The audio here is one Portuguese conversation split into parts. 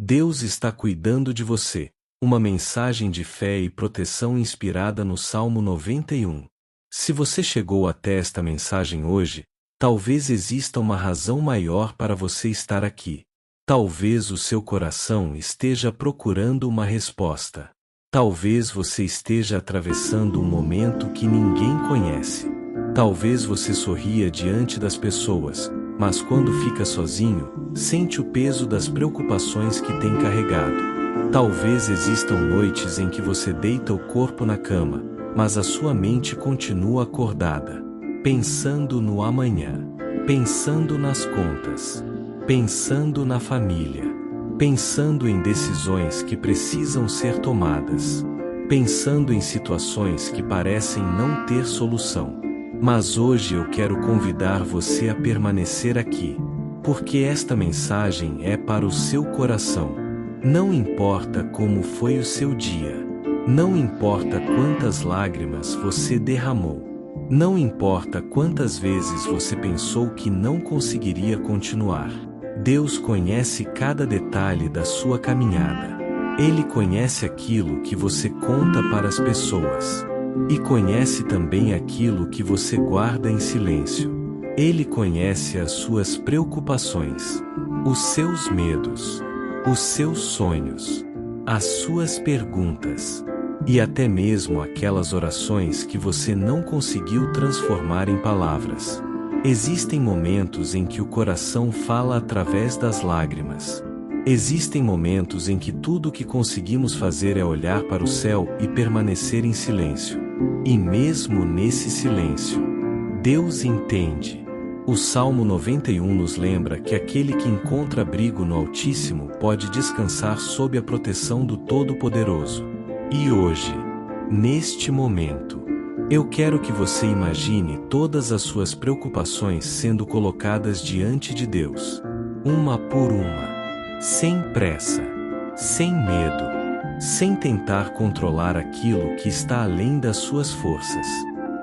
Deus está cuidando de você. Uma mensagem de fé e proteção inspirada no Salmo 91. Se você chegou até esta mensagem hoje, talvez exista uma razão maior para você estar aqui. Talvez o seu coração esteja procurando uma resposta. Talvez você esteja atravessando um momento que ninguém conhece. Talvez você sorria diante das pessoas, mas quando fica sozinho, sente o peso das preocupações que tem carregado. Talvez existam noites em que você deita o corpo na cama, mas a sua mente continua acordada, pensando no amanhã, pensando nas contas, pensando na família, pensando em decisões que precisam ser tomadas, pensando em situações que parecem não ter solução. Mas hoje eu quero convidar você a permanecer aqui, porque esta mensagem é para o seu coração. Não importa como foi o seu dia, não importa quantas lágrimas você derramou, não importa quantas vezes você pensou que não conseguiria continuar. Deus conhece cada detalhe da sua caminhada. Ele conhece aquilo que você conta para as pessoas. E conhece também aquilo que você guarda em silêncio. Ele conhece as suas preocupações, os seus medos, os seus sonhos, as suas perguntas, e até mesmo aquelas orações que você não conseguiu transformar em palavras. Existem momentos em que o coração fala através das lágrimas. Existem momentos em que tudo o que conseguimos fazer é olhar para o céu e permanecer em silêncio. E mesmo nesse silêncio, Deus entende. O Salmo 91 nos lembra que aquele que encontra abrigo no Altíssimo pode descansar sob a proteção do Todo-Poderoso. E hoje, neste momento, eu quero que você imagine todas as suas preocupações sendo colocadas diante de Deus, uma por uma. Sem pressa, sem medo, sem tentar controlar aquilo que está além das suas forças.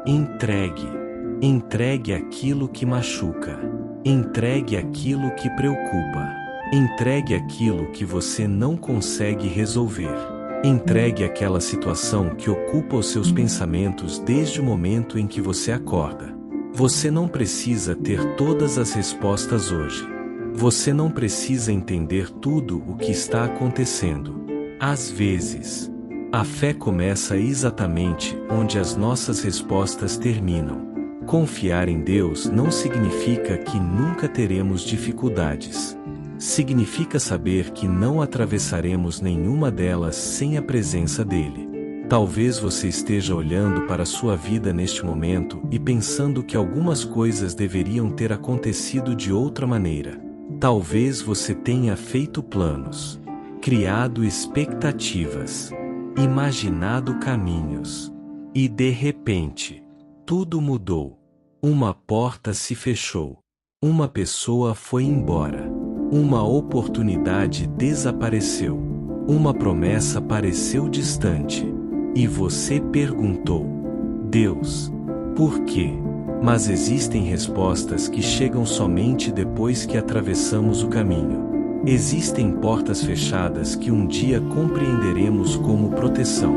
Entregue aquilo que machuca. Entregue aquilo que preocupa. Entregue aquilo que você não consegue resolver. Entregue aquela situação que ocupa os seus pensamentos desde o momento em que você acorda. Você não precisa ter todas as respostas hoje. Você não precisa entender tudo o que está acontecendo. Às vezes, a fé começa exatamente onde as nossas respostas terminam. Confiar em Deus não significa que nunca teremos dificuldades. Significa saber que não atravessaremos nenhuma delas sem a presença dEle. Talvez você esteja olhando para a sua vida neste momento e pensando que algumas coisas deveriam ter acontecido de outra maneira. Talvez você tenha feito planos, criado expectativas, imaginado caminhos, e de repente, tudo mudou. Uma porta se fechou, uma pessoa foi embora, uma oportunidade desapareceu, uma promessa pareceu distante, e você perguntou: Deus, por quê? Mas existem respostas que chegam somente depois que atravessamos o caminho. Existem portas fechadas que um dia compreenderemos como proteção.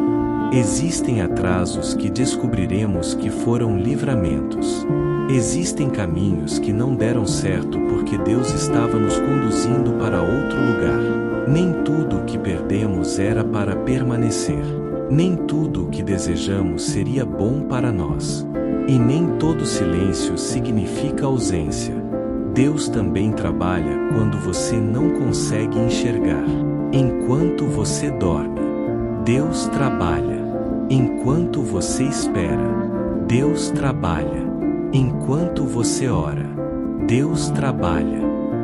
Existem atrasos que descobriremos que foram livramentos. Existem caminhos que não deram certo porque Deus estava nos conduzindo para outro lugar. Nem tudo o que perdemos era para permanecer. Nem tudo o que desejamos seria bom para nós. E nem todo silêncio significa ausência. Deus também trabalha quando você não consegue enxergar. Enquanto você dorme, Deus trabalha. Enquanto você espera, Deus trabalha. Enquanto você ora, Deus trabalha.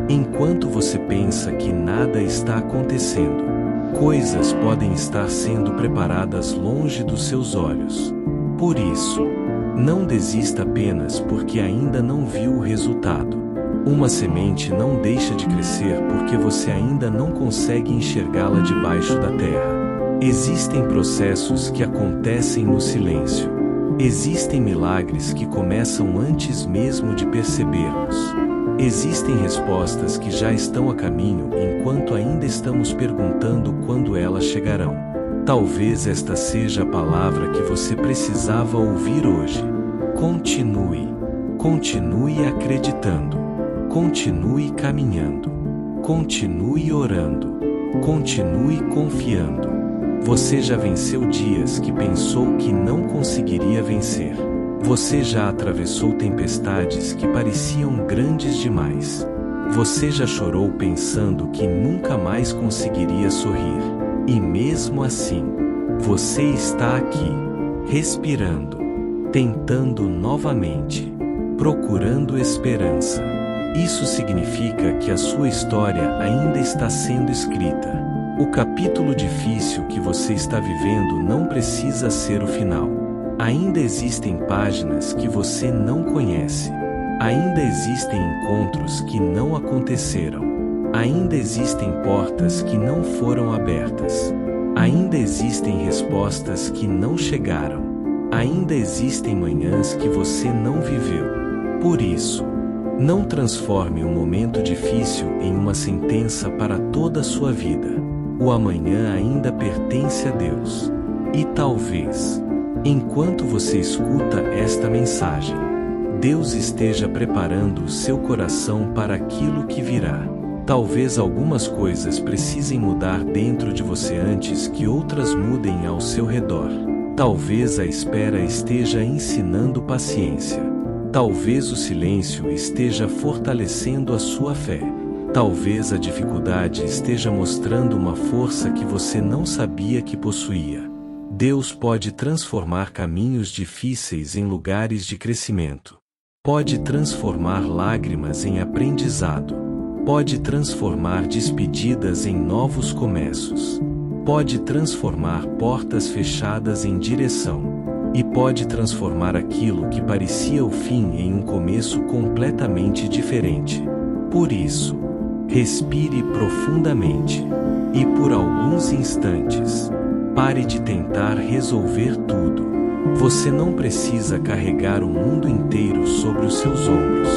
Enquanto você pensa que nada está acontecendo, coisas podem estar sendo preparadas longe dos seus olhos. Por isso, não desista apenas porque ainda não viu o resultado. Uma semente não deixa de crescer porque você ainda não consegue enxergá-la debaixo da terra. Existem processos que acontecem no silêncio. Existem milagres que começam antes mesmo de percebermos. Existem respostas que já estão a caminho enquanto ainda estamos perguntando quando elas chegarão. Talvez esta seja a palavra que você precisava ouvir hoje. Continue. Continue acreditando. Continue caminhando. Continue orando. Continue confiando. Você já venceu dias que pensou que não conseguiria vencer. Você já atravessou tempestades que pareciam grandes demais. Você já chorou pensando que nunca mais conseguiria sorrir. E mesmo assim, você está aqui, respirando, tentando novamente, procurando esperança. Isso significa que a sua história ainda está sendo escrita. O capítulo difícil que você está vivendo não precisa ser o final. Ainda existem páginas que você não conhece. Ainda existem encontros que não aconteceram. Ainda existem portas que não foram abertas. Ainda existem respostas que não chegaram. Ainda existem manhãs que você não viveu. Por isso, não transforme um momento difícil em uma sentença para toda a sua vida. O amanhã ainda pertence a Deus. E talvez, enquanto você escuta esta mensagem, Deus esteja preparando o seu coração para aquilo que virá. Talvez algumas coisas precisem mudar dentro de você antes que outras mudem ao seu redor. Talvez a espera esteja ensinando paciência. Talvez o silêncio esteja fortalecendo a sua fé. Talvez a dificuldade esteja mostrando uma força que você não sabia que possuía. Deus pode transformar caminhos difíceis em lugares de crescimento. Pode transformar lágrimas em aprendizado. Pode transformar despedidas em novos começos. Pode transformar portas fechadas em direção. E pode transformar aquilo que parecia o fim em um começo completamente diferente. Por isso, respire profundamente. E por alguns instantes, pare de tentar resolver tudo. Você não precisa carregar o mundo inteiro sobre os seus ombros.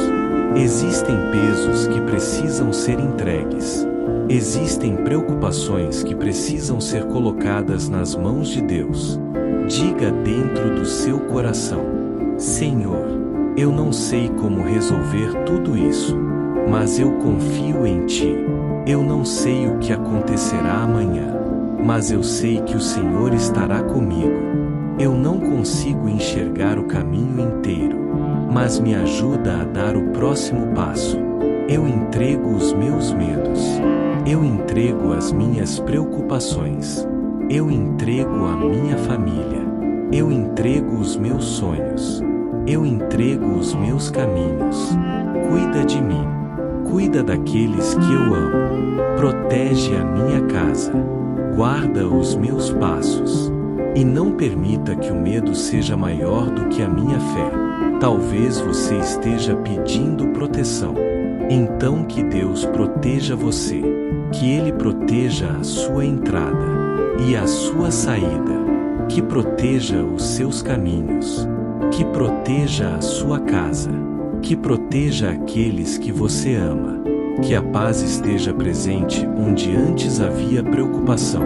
Existem pesos que precisam ser entregues. Existem preocupações que precisam ser colocadas nas mãos de Deus. Diga dentro do seu coração: Senhor, eu não sei como resolver tudo isso, mas eu confio em Ti. Eu não sei o que acontecerá amanhã, mas eu sei que o Senhor estará comigo. Eu não consigo enxergar o caminho inteiro, mas me ajuda a dar o próximo passo. Eu entrego os meus medos. Eu entrego as minhas preocupações. Eu entrego a minha família. Eu entrego os meus sonhos. Eu entrego os meus caminhos. Cuida de mim. Cuida daqueles que eu amo. Protege a minha casa. Guarda os meus passos. E não permita que o medo seja maior do que a minha fé. Talvez você esteja pedindo proteção. Então que Deus proteja você. Que Ele proteja a sua entrada e a sua saída. Que proteja os seus caminhos. Que proteja a sua casa. Que proteja aqueles que você ama. Que a paz esteja presente onde antes havia preocupação.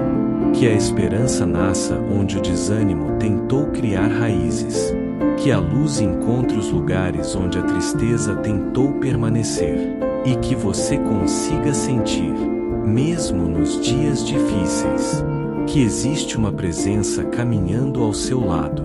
Que a esperança nasça onde o desânimo tentou criar raízes. Que a luz encontre os lugares onde a tristeza tentou permanecer. E que você consiga sentir, mesmo nos dias difíceis, que existe uma presença caminhando ao seu lado.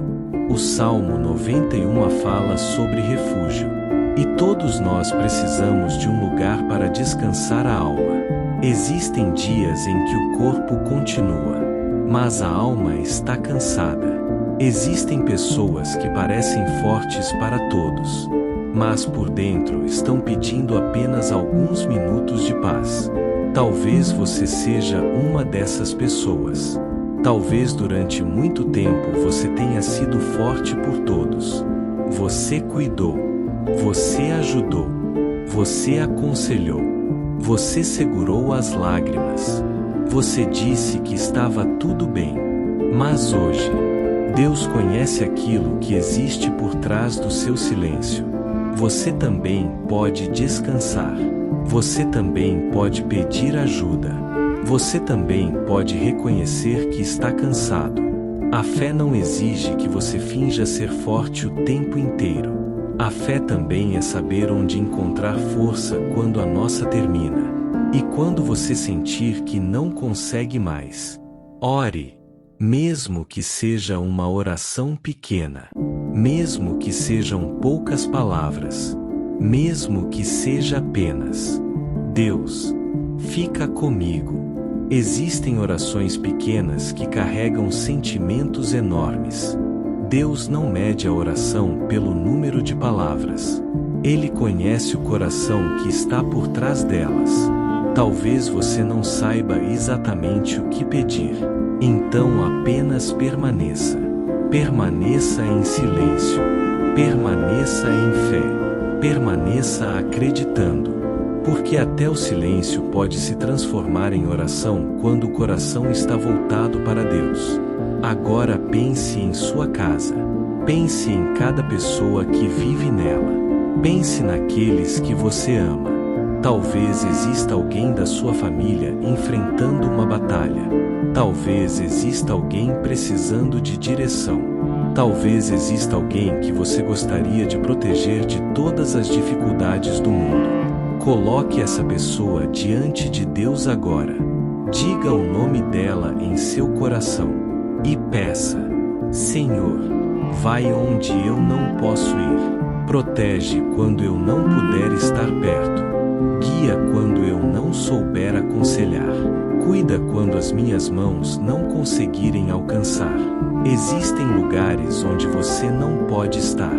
O Salmo 91 fala sobre refúgio. E todos nós precisamos de um lugar para descansar a alma. Existem dias em que o corpo continua, mas a alma está cansada. Existem pessoas que parecem fortes para todos, mas por dentro estão pedindo apenas alguns minutos de paz. Talvez você seja uma dessas pessoas. Talvez durante muito tempo você tenha sido forte por todos. Você cuidou. Você ajudou. Você aconselhou. Você segurou as lágrimas. Você disse que estava tudo bem. Mas hoje, Deus conhece aquilo que existe por trás do seu silêncio. Você também pode descansar. Você também pode pedir ajuda. Você também pode reconhecer que está cansado. A fé não exige que você finja ser forte o tempo inteiro. A fé também é saber onde encontrar força quando a nossa termina. E quando você sentir que não consegue mais, ore. Mesmo que seja uma oração pequena. Mesmo que sejam poucas palavras. Mesmo que seja apenas: Deus, fica comigo. Existem orações pequenas que carregam sentimentos enormes. Deus não mede a oração pelo número de palavras. Ele conhece o coração que está por trás delas. Talvez você não saiba exatamente o que pedir. Então apenas permaneça. Permaneça em silêncio. Permaneça em fé. Permaneça acreditando. Porque até o silêncio pode se transformar em oração quando o coração está voltado para Deus. Agora pense em sua casa. Pense em cada pessoa que vive nela. Pense naqueles que você ama. Talvez exista alguém da sua família enfrentando uma batalha. Talvez exista alguém precisando de direção. Talvez exista alguém que você gostaria de proteger de todas as dificuldades do mundo. Coloque essa pessoa diante de Deus agora. Diga o nome dela em seu coração. E peça: Senhor, vai onde eu não posso ir. Protege quando eu não puder estar perto. Guia quando eu não souber aconselhar. Cuida quando as minhas mãos não conseguirem alcançar. Existem lugares onde você não pode estar,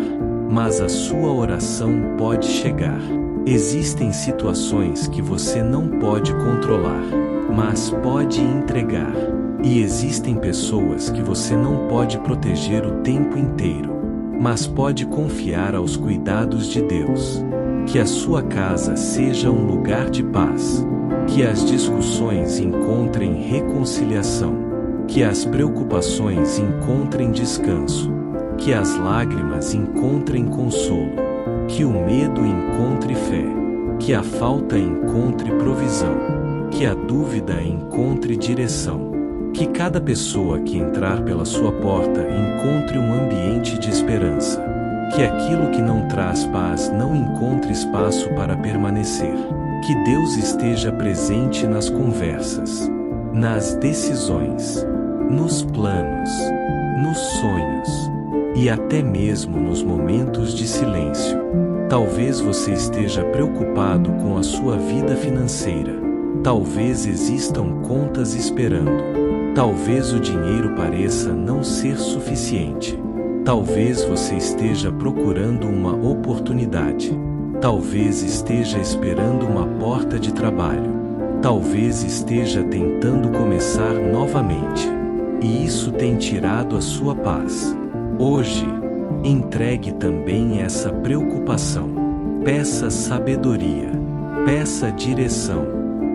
mas a sua oração pode chegar. Existem situações que você não pode controlar, mas pode entregar. E existem pessoas que você não pode proteger o tempo inteiro, mas pode confiar aos cuidados de Deus. Que a sua casa seja um lugar de paz. Que as discussões encontrem reconciliação. Que as preocupações encontrem descanso. Que as lágrimas encontrem consolo. Que o medo encontre fé. Que a falta encontre provisão. Que a dúvida encontre direção. Que cada pessoa que entrar pela sua porta encontre um ambiente de esperança. Que aquilo que não traz paz não encontre espaço para permanecer. Que Deus esteja presente nas conversas, nas decisões, nos planos, nos sonhos e até mesmo nos momentos de silêncio. Talvez você esteja preocupado com a sua vida financeira. Talvez existam contas esperando. Talvez o dinheiro pareça não ser suficiente. Talvez você esteja procurando uma oportunidade. Talvez esteja esperando uma porta de trabalho. Talvez esteja tentando começar novamente. E isso tem tirado a sua paz. Hoje, entregue também essa preocupação. Peça sabedoria. Peça direção.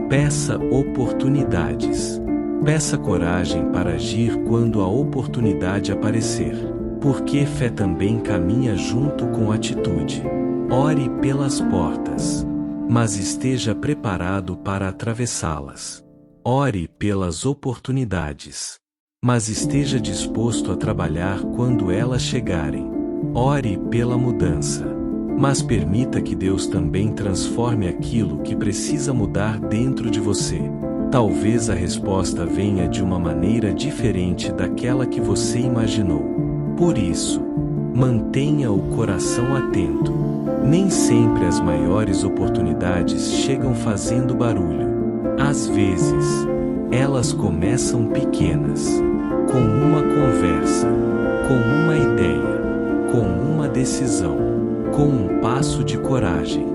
Peça oportunidades. Peça coragem para agir quando a oportunidade aparecer. Porque fé também caminha junto com atitude. Ore pelas portas, mas esteja preparado para atravessá-las. Ore pelas oportunidades, mas esteja disposto a trabalhar quando elas chegarem. Ore pela mudança, mas permita que Deus também transforme aquilo que precisa mudar dentro de você. Talvez a resposta venha de uma maneira diferente daquela que você imaginou. Por isso, mantenha o coração atento. Nem sempre as maiores oportunidades chegam fazendo barulho. Às vezes, elas começam pequenas, com uma conversa, com uma ideia, com uma decisão, com um passo de coragem.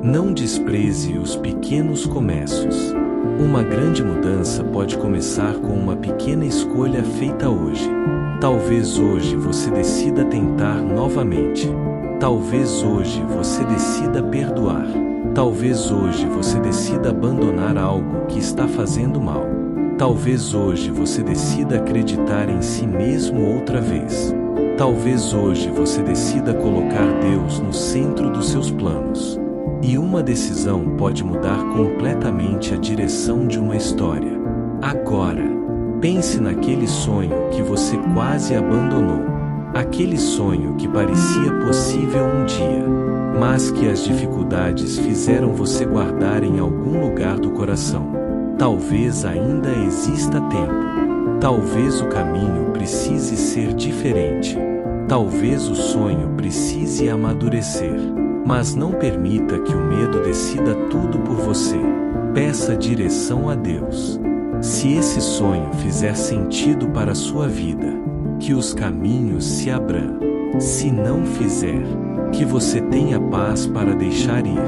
Não despreze os pequenos começos. Uma grande mudança pode começar com uma pequena escolha feita hoje. Talvez hoje você decida tentar novamente. Talvez hoje você decida perdoar. Talvez hoje você decida abandonar algo que está fazendo mal. Talvez hoje você decida acreditar em si mesmo outra vez. Talvez hoje você decida colocar Deus no centro dos seus planos. E uma decisão pode mudar completamente a direção de uma história. Agora, pense naquele sonho que você quase abandonou. Aquele sonho que parecia possível um dia, mas que as dificuldades fizeram você guardar em algum lugar do coração. Talvez ainda exista tempo. Talvez o caminho precise ser diferente. Talvez o sonho precise amadurecer. Mas não permita que o medo decida tudo por você. Peça direção a Deus. Se esse sonho fizer sentido para a sua vida, que os caminhos se abram. Se não fizer, que você tenha paz para deixar ir.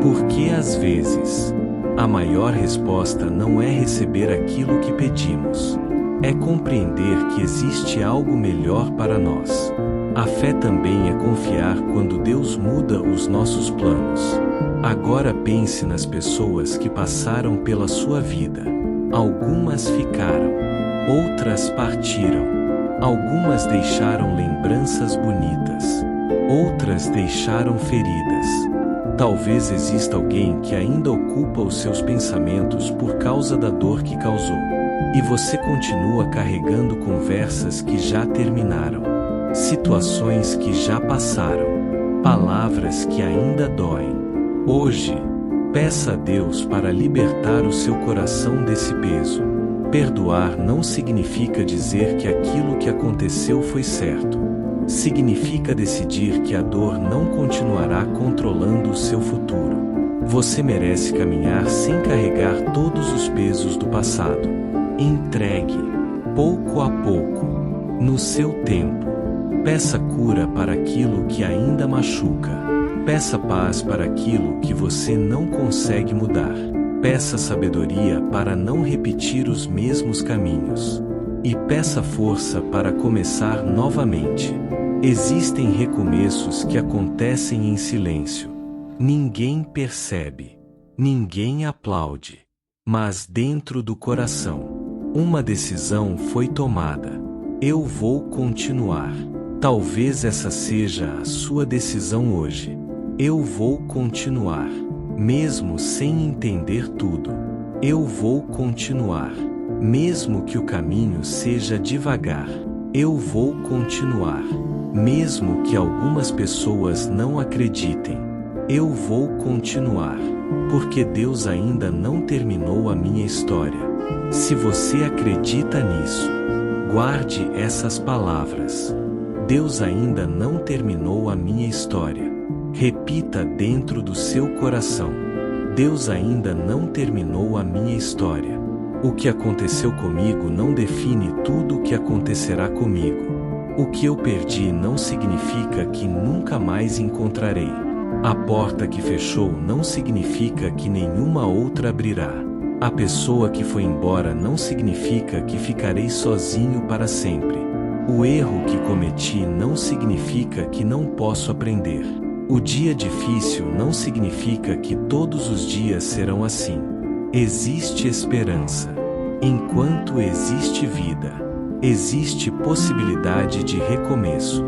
Porque às vezes, a maior resposta não é receber aquilo que pedimos. É compreender que existe algo melhor para nós. A fé também é confiar quando Deus muda os nossos planos. Agora pense nas pessoas que passaram pela sua vida. Algumas ficaram, outras partiram. Algumas deixaram lembranças bonitas, outras deixaram feridas. Talvez exista alguém que ainda ocupa os seus pensamentos por causa da dor que causou. E você continua carregando conversas que já terminaram, situações que já passaram, palavras que ainda doem. Hoje, peça a Deus para libertar o seu coração desse peso. Perdoar não significa dizer que aquilo que aconteceu foi certo. Significa decidir que a dor não continuará controlando o seu futuro. Você merece caminhar sem carregar todos os pesos do passado. Entregue, pouco a pouco, no seu tempo. Peça cura para aquilo que ainda machuca. Peça paz para aquilo que você não consegue mudar. Peça sabedoria para não repetir os mesmos caminhos. E peça força para começar novamente. Existem recomeços que acontecem em silêncio. Ninguém percebe. Ninguém aplaude. Mas dentro do coração, uma decisão foi tomada. Eu vou continuar. Talvez essa seja a sua decisão hoje. Eu vou continuar. Mesmo sem entender tudo. Eu vou continuar. Mesmo que o caminho seja devagar. Eu vou continuar. Mesmo que algumas pessoas não acreditem. Eu vou continuar. Porque Deus ainda não terminou a minha história. Se você acredita nisso, guarde essas palavras. Deus ainda não terminou a minha história. Repita dentro do seu coração. Deus ainda não terminou a minha história. O que aconteceu comigo não define tudo o que acontecerá comigo. O que eu perdi não significa que nunca mais encontrarei. A porta que fechou não significa que nenhuma outra abrirá. A pessoa que foi embora não significa que ficarei sozinho para sempre. O erro que cometi não significa que não posso aprender. O dia difícil não significa que todos os dias serão assim. Existe esperança. Enquanto existe vida, existe possibilidade de recomeço.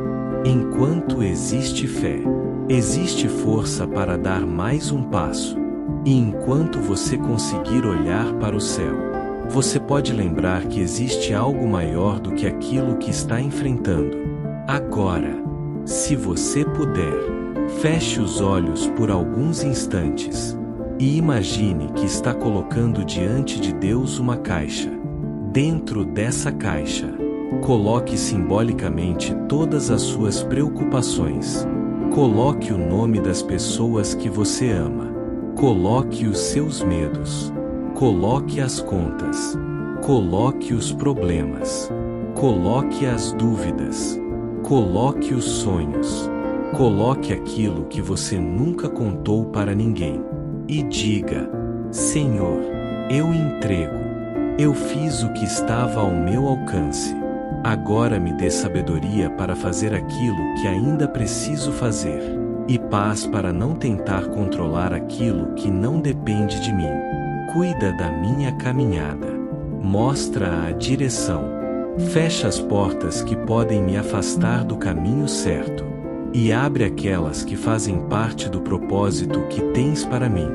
Enquanto existe fé, existe força para dar mais um passo. E enquanto você conseguir olhar para o céu, você pode lembrar que existe algo maior do que aquilo que está enfrentando. Agora, se você puder, feche os olhos por alguns instantes e imagine que está colocando diante de Deus uma caixa. Dentro dessa caixa, coloque simbolicamente todas as suas preocupações. Coloque o nome das pessoas que você ama. Coloque os seus medos. Coloque as contas. Coloque os problemas. Coloque as dúvidas. Coloque os sonhos. Coloque aquilo que você nunca contou para ninguém. E diga: Senhor, eu entrego. Eu fiz o que estava ao meu alcance. Agora me dê sabedoria para fazer aquilo que ainda preciso fazer. E paz para não tentar controlar aquilo que não depende de mim. Cuida da minha caminhada. Mostra a direção. Fecha as portas que podem me afastar do caminho certo, e abre aquelas que fazem parte do propósito que tens para mim.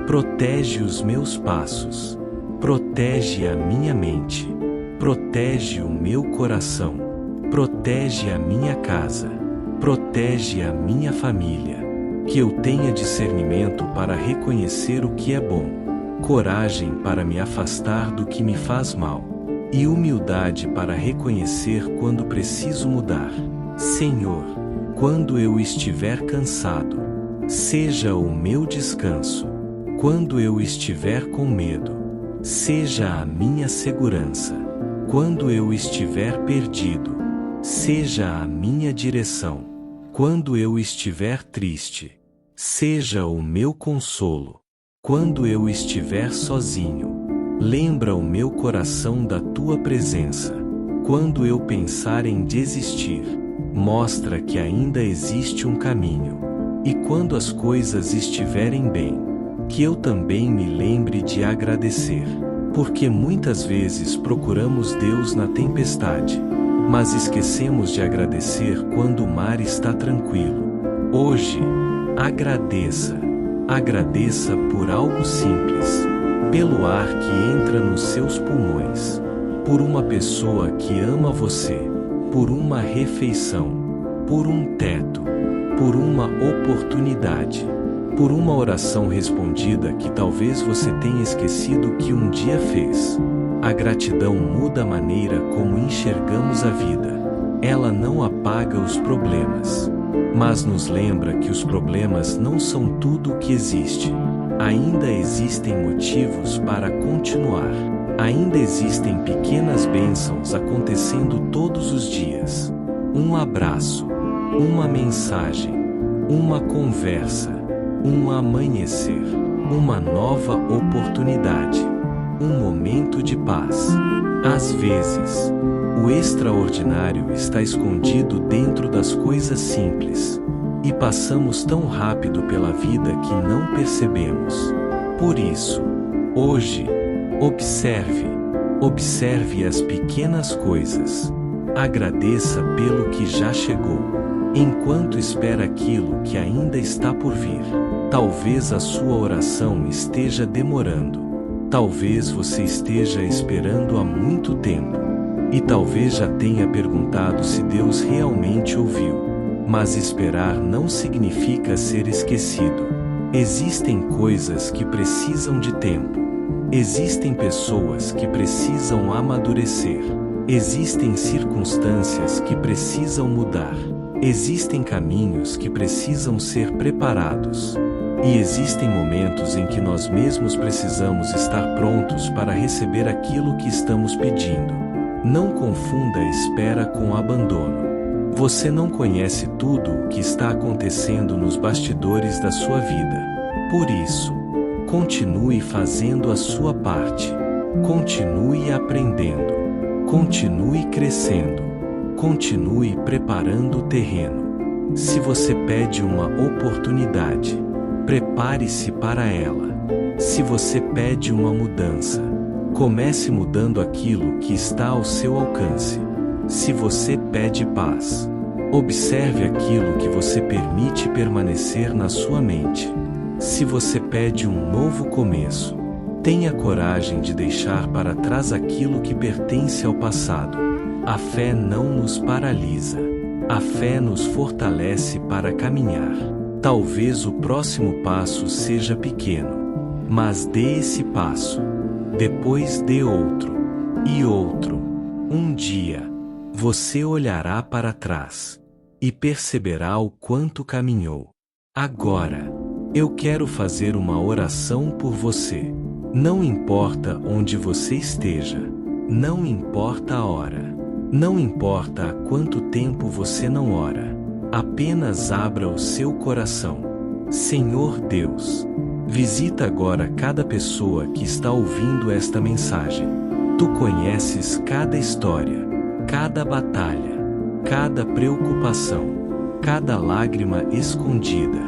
Protege os meus passos, protege a minha mente, protege o meu coração, protege a minha casa, protege a minha família. Que eu tenha discernimento para reconhecer o que é bom, coragem para me afastar do que me faz mal, e humildade para reconhecer quando preciso mudar. Senhor, quando eu estiver cansado, seja o meu descanso. Quando eu estiver com medo, seja a minha segurança. Quando eu estiver perdido, seja a minha direção. Quando eu estiver triste, seja o meu consolo. Quando eu estiver sozinho, lembra o meu coração da tua presença. Quando eu pensar em desistir, mostra que ainda existe um caminho. E quando as coisas estiverem bem, que eu também me lembre de agradecer. Porque muitas vezes procuramos Deus na tempestade, mas esquecemos de agradecer quando o mar está tranquilo. Hoje, agradeça. Agradeça por algo simples, pelo ar que entra nos seus pulmões, por uma pessoa que ama você, por uma refeição, por um teto, por uma oportunidade, por uma oração respondida que talvez você tenha esquecido que um dia fez. A gratidão muda a maneira como enxergamos a vida. Ela não apaga os problemas, mas nos lembra que os problemas não são tudo o que existe. Ainda existem motivos para continuar. Ainda existem pequenas bênçãos acontecendo todos os dias. Um abraço, uma mensagem, uma conversa, um amanhecer, uma nova oportunidade. Um momento de paz. Às vezes, o extraordinário está escondido dentro das coisas simples, e passamos tão rápido pela vida que não percebemos. Por isso, hoje, observe as pequenas coisas. Agradeça pelo que já chegou, enquanto espera aquilo que ainda está por vir. Talvez a sua oração esteja demorando. Talvez você esteja esperando há muito tempo, e talvez já tenha perguntado se Deus realmente ouviu. Mas esperar não significa ser esquecido. Existem coisas que precisam de tempo. Existem pessoas que precisam amadurecer. Existem circunstâncias que precisam mudar. Existem caminhos que precisam ser preparados. E existem momentos em que nós mesmos precisamos estar prontos para receber aquilo que estamos pedindo. Não confunda a espera com abandono. Você não conhece tudo o que está acontecendo nos bastidores da sua vida. Por isso, continue fazendo a sua parte. Continue aprendendo. Continue crescendo. Continue preparando o terreno. Se você pede uma oportunidade, prepare-se para ela. Se você pede uma mudança, comece mudando aquilo que está ao seu alcance. Se você pede paz, observe aquilo que você permite permanecer na sua mente. Se você pede um novo começo, tenha coragem de deixar para trás aquilo que pertence ao passado. A fé não nos paralisa. A fé nos fortalece para caminhar. Talvez o próximo passo seja pequeno, mas dê esse passo. Depois dê outro, e outro. Um dia, você olhará para trás e perceberá o quanto caminhou. Agora, eu quero fazer uma oração por você. Não importa onde você esteja, não importa a hora, não importa há quanto tempo você não ora. Apenas abra o seu coração. Senhor Deus, visita agora cada pessoa que está ouvindo esta mensagem. Tu conheces cada história, cada batalha, cada preocupação, cada lágrima escondida.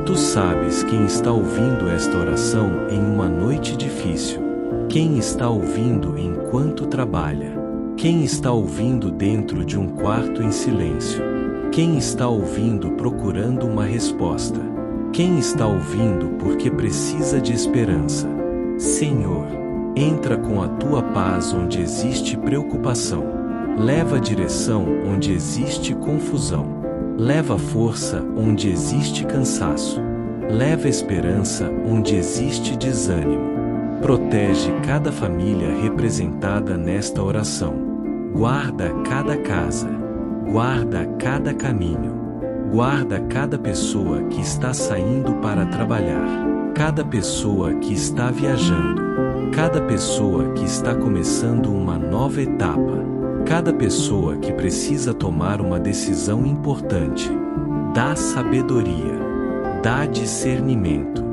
Tu sabes quem está ouvindo esta oração em uma noite difícil, quem está ouvindo enquanto trabalha, Quem está ouvindo dentro de um quarto em silêncio? Quem está ouvindo procurando uma resposta? Quem está ouvindo porque precisa de esperança? Senhor, entra com a tua paz onde existe preocupação. Leva direção onde existe confusão. Leva força onde existe cansaço. Leva esperança onde existe desânimo. Protege cada família representada nesta oração. Guarda cada casa. Guarda cada caminho. Guarda cada pessoa que está saindo para trabalhar. Cada pessoa que está viajando. Cada pessoa que está começando uma nova etapa. Cada pessoa que precisa tomar uma decisão importante. Dá sabedoria. Dá discernimento.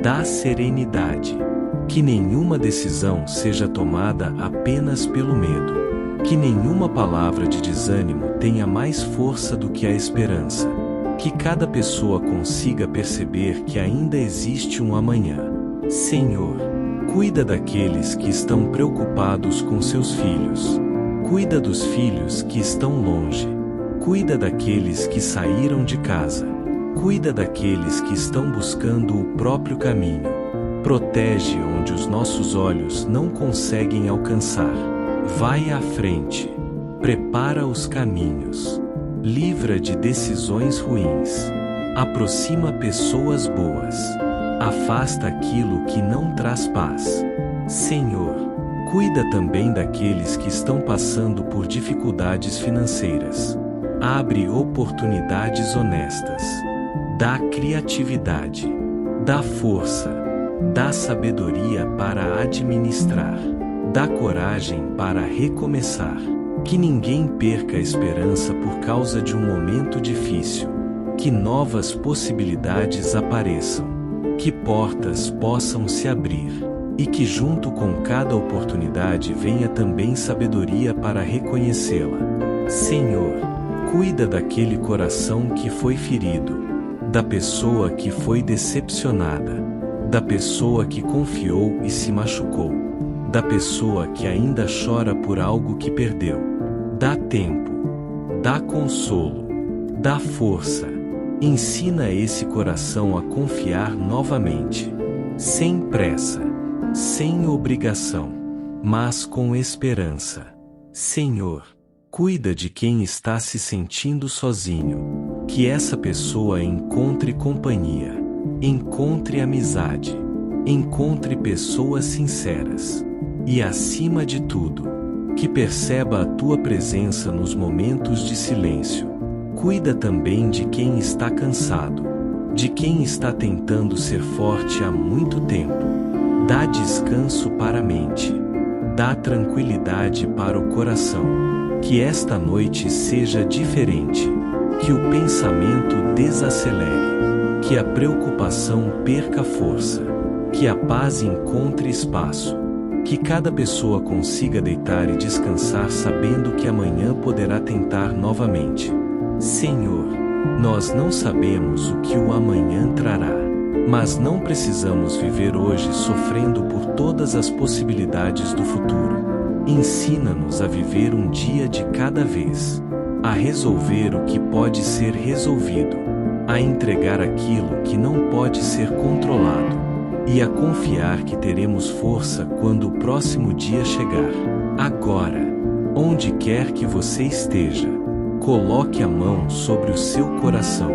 Dá serenidade. Que nenhuma decisão seja tomada apenas pelo medo. Que nenhuma palavra de desânimo tenha mais força do que a esperança. Que cada pessoa consiga perceber que ainda existe um amanhã. Senhor, cuida daqueles que estão preocupados com seus filhos. Cuida dos filhos que estão longe. Cuida daqueles que saíram de casa. Cuida daqueles que estão buscando o próprio caminho. Protege onde os nossos olhos não conseguem alcançar. Vai à frente. Prepara os caminhos. Livra de decisões ruins. Aproxima pessoas boas. Afasta aquilo que não traz paz. Senhor, cuida também daqueles que estão passando por dificuldades financeiras. Abre oportunidades honestas. Dá criatividade. Dá força. Dá sabedoria para administrar. Dá coragem para recomeçar. Que ninguém perca a esperança por causa de um momento difícil. Que novas possibilidades apareçam. Que portas possam se abrir. E que junto com cada oportunidade venha também sabedoria para reconhecê-la. Senhor, cuida daquele coração que foi ferido. Da pessoa que foi decepcionada. Da pessoa que confiou e se machucou. Da pessoa que ainda chora por algo que perdeu. Dá tempo. Dá consolo. Dá força. Ensina esse coração a confiar novamente. Sem pressa. Sem obrigação. Mas com esperança. Senhor, cuida de quem está se sentindo sozinho. Que essa pessoa encontre companhia. Encontre amizade. Encontre pessoas sinceras. E acima de tudo, que perceba a tua presença nos momentos de silêncio. Cuida também de quem está cansado, de quem está tentando ser forte há muito tempo. Dá descanso para a mente. Dá tranquilidade para o coração. Que esta noite seja diferente. Que o pensamento desacelere. Que a preocupação perca força. Que a paz encontre espaço. Que cada pessoa consiga deitar e descansar sabendo que amanhã poderá tentar novamente. Senhor, nós não sabemos o que o amanhã trará, mas não precisamos viver hoje sofrendo por todas as possibilidades do futuro. Ensina-nos a viver um dia de cada vez, a resolver o que pode ser resolvido, a entregar aquilo que não pode ser controlado. E a confiar que teremos força quando o próximo dia chegar. Agora, onde quer que você esteja, coloque a mão sobre o seu coração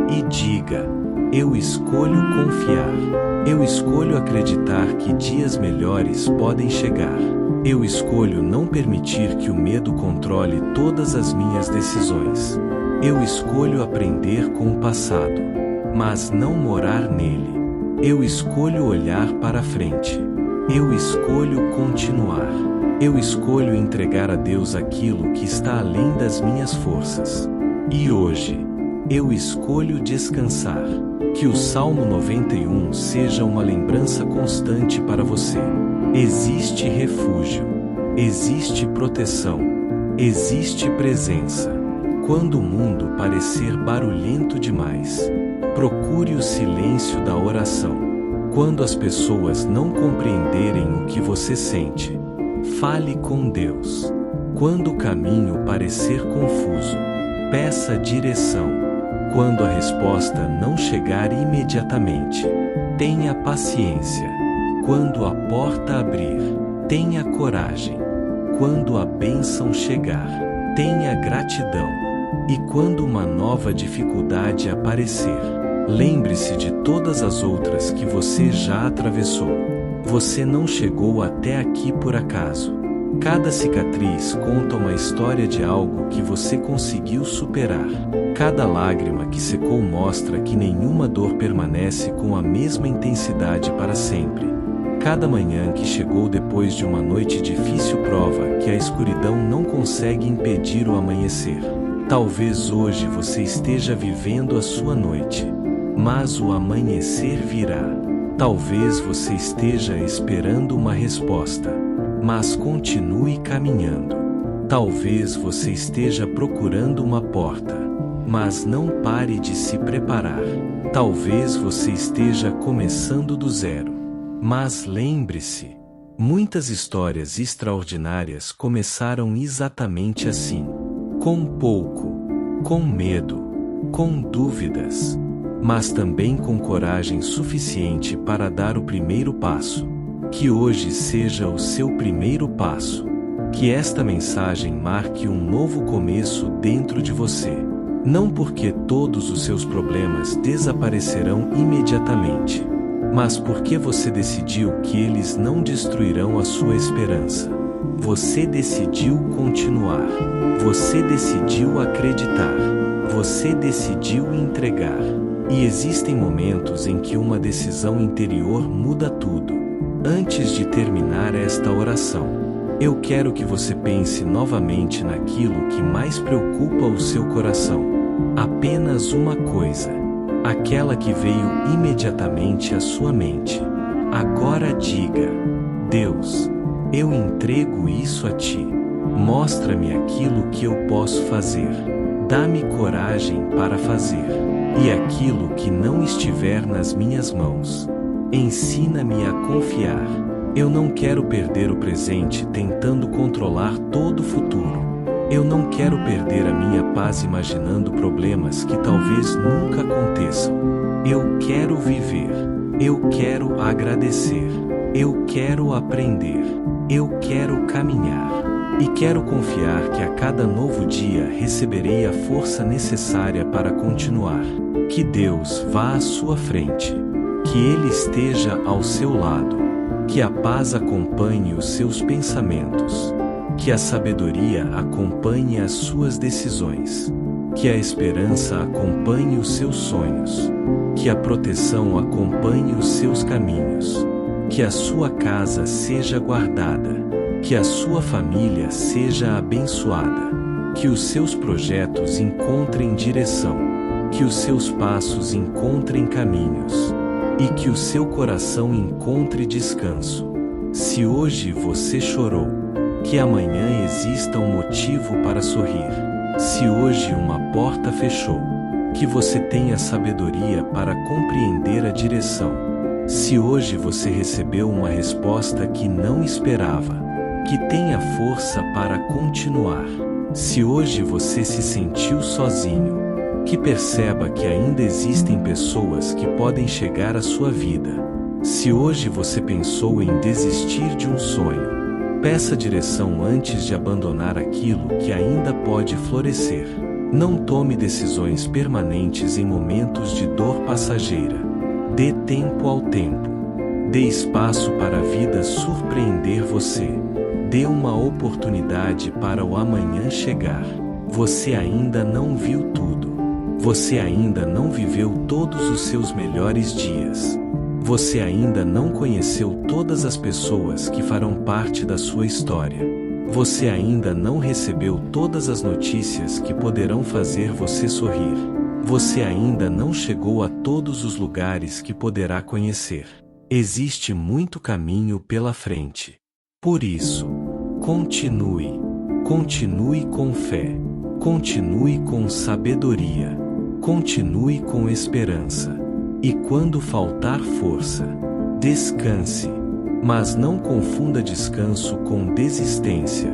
e diga: eu escolho confiar. Eu escolho acreditar que dias melhores podem chegar. Eu escolho não permitir que o medo controle todas as minhas decisões. Eu escolho aprender com o passado, mas não morar nele. Eu escolho olhar para frente. Eu escolho continuar. Eu escolho entregar a Deus aquilo que está além das minhas forças. E hoje, eu escolho descansar. Que o Salmo 91 seja uma lembrança constante para você. Existe refúgio. Existe proteção. Existe presença. Quando o mundo parecer barulhento demais, procure o silêncio da oração. Quando as pessoas não compreenderem o que você sente, fale com Deus. Quando o caminho parecer confuso, peça direção. Quando a resposta não chegar imediatamente, tenha paciência. Quando a porta abrir, tenha coragem. Quando a bênção chegar, tenha gratidão. E quando uma nova dificuldade aparecer, lembre-se de todas as outras que você já atravessou. Você não chegou até aqui por acaso. Cada cicatriz conta uma história de algo que você conseguiu superar. Cada lágrima que secou mostra que nenhuma dor permanece com a mesma intensidade para sempre. Cada manhã que chegou depois de uma noite difícil prova que a escuridão não consegue impedir o amanhecer. Talvez hoje você esteja vivendo a sua noite, mas o amanhecer virá. Talvez você esteja esperando uma resposta, mas continue caminhando. Talvez você esteja procurando uma porta, mas não pare de se preparar. Talvez você esteja começando do zero, mas lembre-se, muitas histórias extraordinárias começaram exatamente assim. Com pouco, com medo, com dúvidas, mas também com coragem suficiente para dar o primeiro passo. Que hoje seja o seu primeiro passo. Que esta mensagem marque um novo começo dentro de você. Não porque todos os seus problemas desaparecerão imediatamente, mas porque você decidiu que eles não destruirão a sua esperança. Você decidiu continuar. Você decidiu acreditar. Você decidiu entregar. E existem momentos em que uma decisão interior muda tudo. Antes de terminar esta oração, eu quero que você pense novamente naquilo que mais preocupa o seu coração. Apenas uma coisa. Aquela que veio imediatamente à sua mente. Agora diga: Deus, eu entrego isso a Ti. Mostra-me aquilo que eu posso fazer. Dá-me coragem para fazer. E aquilo que não estiver nas minhas mãos, ensina-me a confiar. Eu não quero perder o presente tentando controlar todo o futuro. Eu não quero perder a minha paz imaginando problemas que talvez nunca aconteçam. Eu quero viver. Eu quero agradecer. Eu quero aprender. Eu quero caminhar. E quero confiar que a cada novo dia receberei a força necessária para continuar. Que Deus vá à sua frente. Que Ele esteja ao seu lado. Que a paz acompanhe os seus pensamentos. Que a sabedoria acompanhe as suas decisões. Que a esperança acompanhe os seus sonhos. Que a proteção acompanhe os seus caminhos. Que a sua casa seja guardada. Que a sua família seja abençoada. Que os seus projetos encontrem direção. Que os seus passos encontrem caminhos. E que o seu coração encontre descanso. Se hoje você chorou, que amanhã exista um motivo para sorrir. Se hoje uma porta fechou, que você tenha sabedoria para compreender a direção. Se hoje você recebeu uma resposta que não esperava, que tenha força para continuar. Se hoje você se sentiu sozinho, que perceba que ainda existem pessoas que podem chegar à sua vida. Se hoje você pensou em desistir de um sonho, peça direção antes de abandonar aquilo que ainda pode florescer. Não tome decisões permanentes em momentos de dor passageira. Dê tempo ao tempo. Dê espaço para a vida surpreender você. Dê uma oportunidade para o amanhã chegar. Você ainda não viu tudo. Você ainda não viveu todos os seus melhores dias. Você ainda não conheceu todas as pessoas que farão parte da sua história. Você ainda não recebeu todas as notícias que poderão fazer você sorrir. Você ainda não chegou a todos os lugares que poderá conhecer. Existe muito caminho pela frente. Por isso, continue. Continue com fé. Continue com sabedoria. Continue com esperança. E quando faltar força, descanse. Mas não confunda descanso com desistência.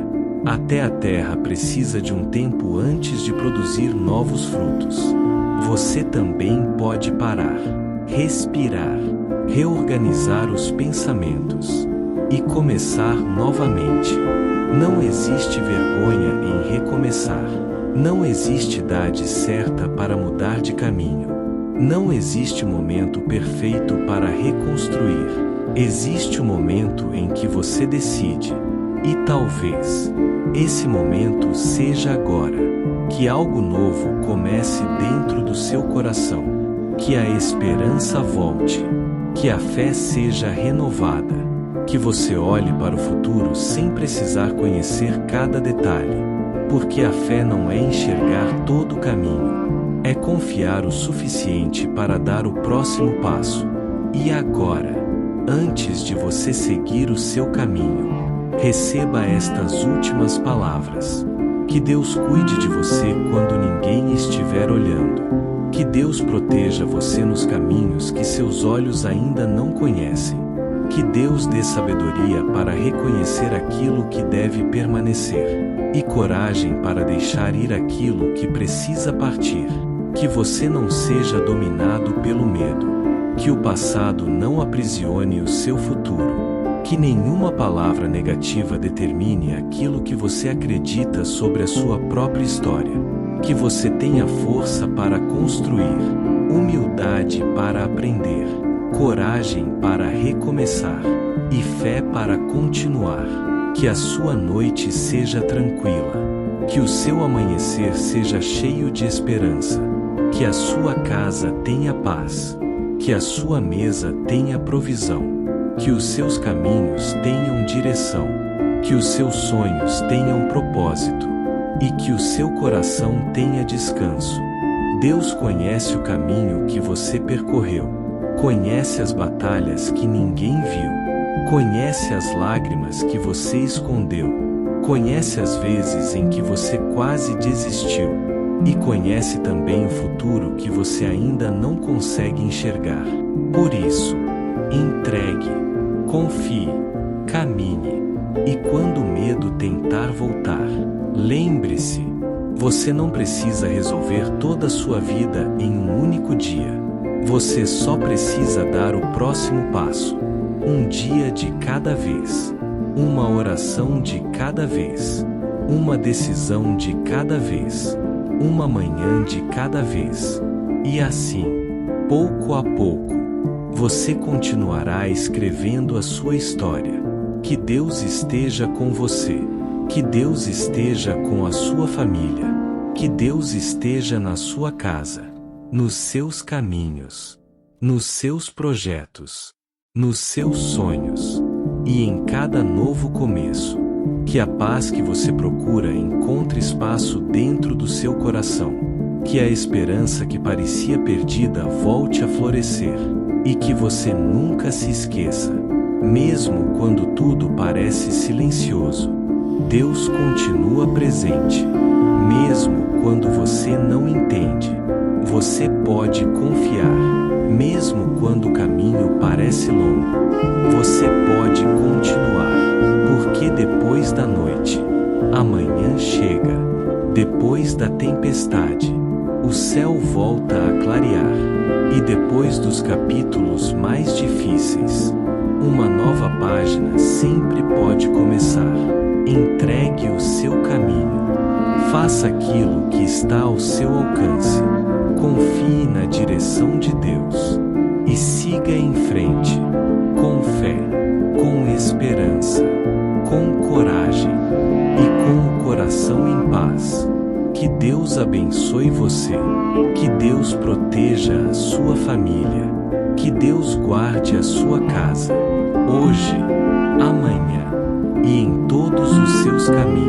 Até a terra precisa de um tempo antes de produzir novos frutos. Você também pode parar, respirar, reorganizar os pensamentos e começar novamente. Não existe vergonha em recomeçar. Não existe idade certa para mudar de caminho. Não existe momento perfeito para reconstruir. Existe o momento em que você decide. E talvez esse momento seja agora. Que algo novo comece dentro do seu coração. Que a esperança volte. Que a fé seja renovada. Que você olhe para o futuro sem precisar conhecer cada detalhe. Porque a fé não é enxergar todo o caminho. É confiar o suficiente para dar o próximo passo. E agora, antes de você seguir o seu caminho, receba estas últimas palavras. Que Deus cuide de você quando ninguém estiver olhando. Que Deus proteja você nos caminhos que seus olhos ainda não conhecem. Que Deus dê sabedoria para reconhecer aquilo que deve permanecer. E coragem para deixar ir aquilo que precisa partir. Que você não seja dominado pelo medo. Que o passado não aprisione o seu futuro. Que nenhuma palavra negativa determine aquilo que você acredita sobre a sua própria história. Que você tenha força para construir, humildade para aprender, coragem para recomeçar e fé para continuar. Que a sua noite seja tranquila. Que o seu amanhecer seja cheio de esperança. Que a sua casa tenha paz. Que a sua mesa tenha provisão. Que os seus caminhos tenham direção. Que os seus sonhos tenham propósito. E que o seu coração tenha descanso. Deus conhece o caminho que você percorreu. Conhece as batalhas que ninguém viu. Conhece as lágrimas que você escondeu. Conhece as vezes em que você quase desistiu. E conhece também o futuro que você ainda não consegue enxergar. Por isso, entregue, confie, caminhe. E quando o medo tentar voltar, lembre-se, você não precisa resolver toda a sua vida em um único dia. Você só precisa dar o próximo passo. Um dia de cada vez. Uma oração de cada vez. Uma decisão de cada vez. Uma manhã de cada vez. E assim, pouco a pouco, você continuará escrevendo a sua história. Que Deus esteja com você. Que Deus esteja com a sua família. Que Deus esteja na sua casa, nos seus caminhos, nos seus projetos, nos seus sonhos e em cada novo começo. Que a paz que você procura encontre espaço dentro do seu coração. Que a esperança que parecia perdida volte a florescer. E que você nunca se esqueça, mesmo quando tudo parece silencioso, Deus continua presente. Mesmo quando você não entende, você pode confiar. Mesmo quando o caminho parece longo, você pode continuar. Porque depois da noite, amanhã chega. Depois da tempestade, o céu volta a clarear. E depois dos capítulos mais difíceis, uma nova página sempre pode começar. Entregue o seu caminho. Faça aquilo que está ao seu alcance. Confie na direção de Deus. E siga em frente. Com fé, com esperança, com coragem e com o coração em paz. Que Deus abençoe você. Que Deus proteja a sua família. Que Deus guarde a sua casa. Hoje, amanhã e em todos os seus caminhos.